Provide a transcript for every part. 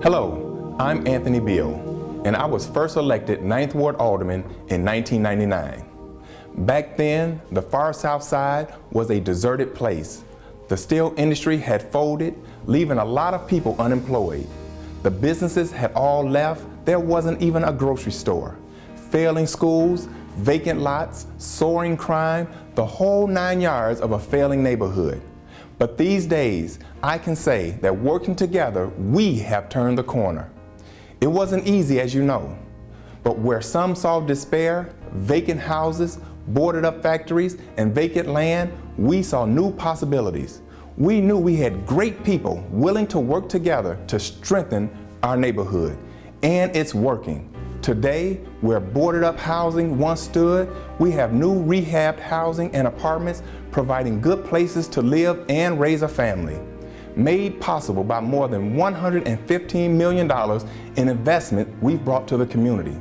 Hello, I'm Anthony Beale, and I was first elected 9th Ward Alderman in 1999. Back then, the far south side was a deserted place. The steel industry had folded, leaving a lot of people unemployed. The businesses had all left. There wasn't even a grocery store. Failing schools, vacant lots, soaring crime, the whole 9 yards of a failing neighborhood. But these days, I can say that working together, we have turned the corner. It wasn't easy, as you know, but where some saw despair, vacant houses, boarded up factories, and vacant land, we saw new possibilities. We knew we had great people willing to work together to strengthen our neighborhood, and it's working. Today, where boarded up housing once stood, we have new rehabbed housing and apartments providing good places to live and raise a family. Made possible by more than $115 million in investment we've brought to the community.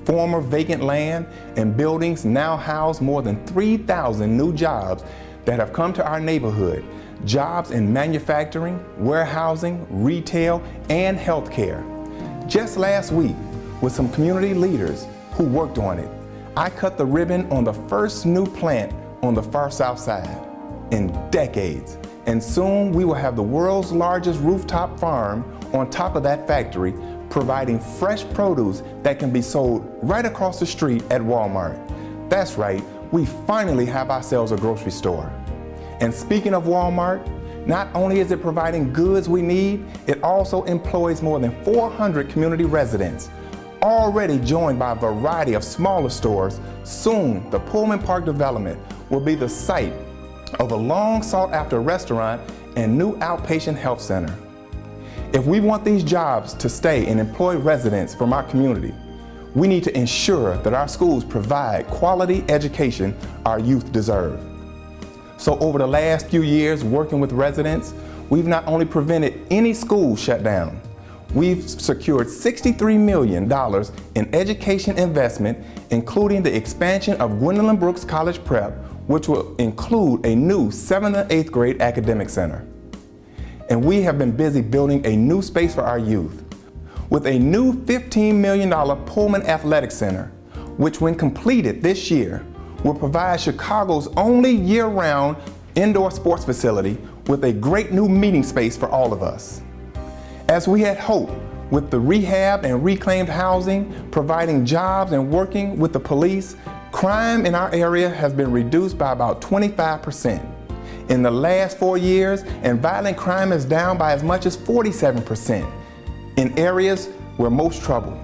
Former vacant land and buildings now house more than 3,000 new jobs that have come to our neighborhood. Jobs in manufacturing, warehousing, retail, and healthcare. Just last week, with some community leaders who worked on it, I cut the ribbon on the first new plant on the far south side in decades. And soon we will have the world's largest rooftop farm on top of that factory, providing fresh produce that can be sold right across the street at Walmart. That's right, we finally have ourselves a grocery store. And speaking of Walmart, not only is it providing goods we need, it also employs more than 400 community residents. Already joined by a variety of smaller stores, soon the Pullman Park development will be the site of a long sought after restaurant and new outpatient health center. If we want these jobs to stay and employ residents from our community, we need to ensure that our schools provide quality education our youth deserve. So over the last few years working with residents, we've not only prevented any school shutdown, we've secured $63 million in education investment, including the expansion of Gwendolyn Brooks College Prep, which will include a new 7th and 8th grade academic center. And we have been busy building a new space for our youth with a new $15 million Pullman Athletic Center, which when completed this year, will provide Chicago's only year-round indoor sports facility with a great new meeting space for all of us. As we had hoped, with the rehab and reclaimed housing, providing jobs and working with the police, crime in our area has been reduced by about 25% in the last 4 years, and violent crime is down by as much as 47% in areas where most trouble.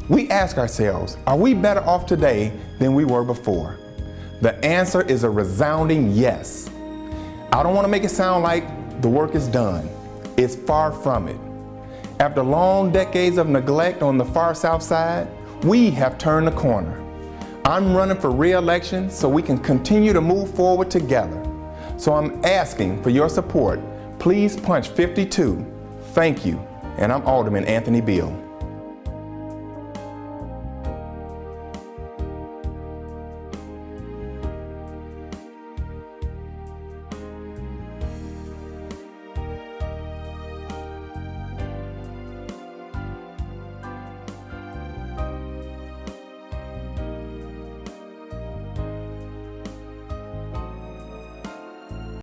We ask ourselves, are we better off today than we were before? The answer is a resounding yes. I don't want to make it sound like the work is done. It's far from it. After long decades of neglect on the far south side, we have turned the corner. I'm running for re-election so we can continue to move forward together. So I'm asking for your support. Please punch 52. Thank you. And I'm Alderman Anthony Beale.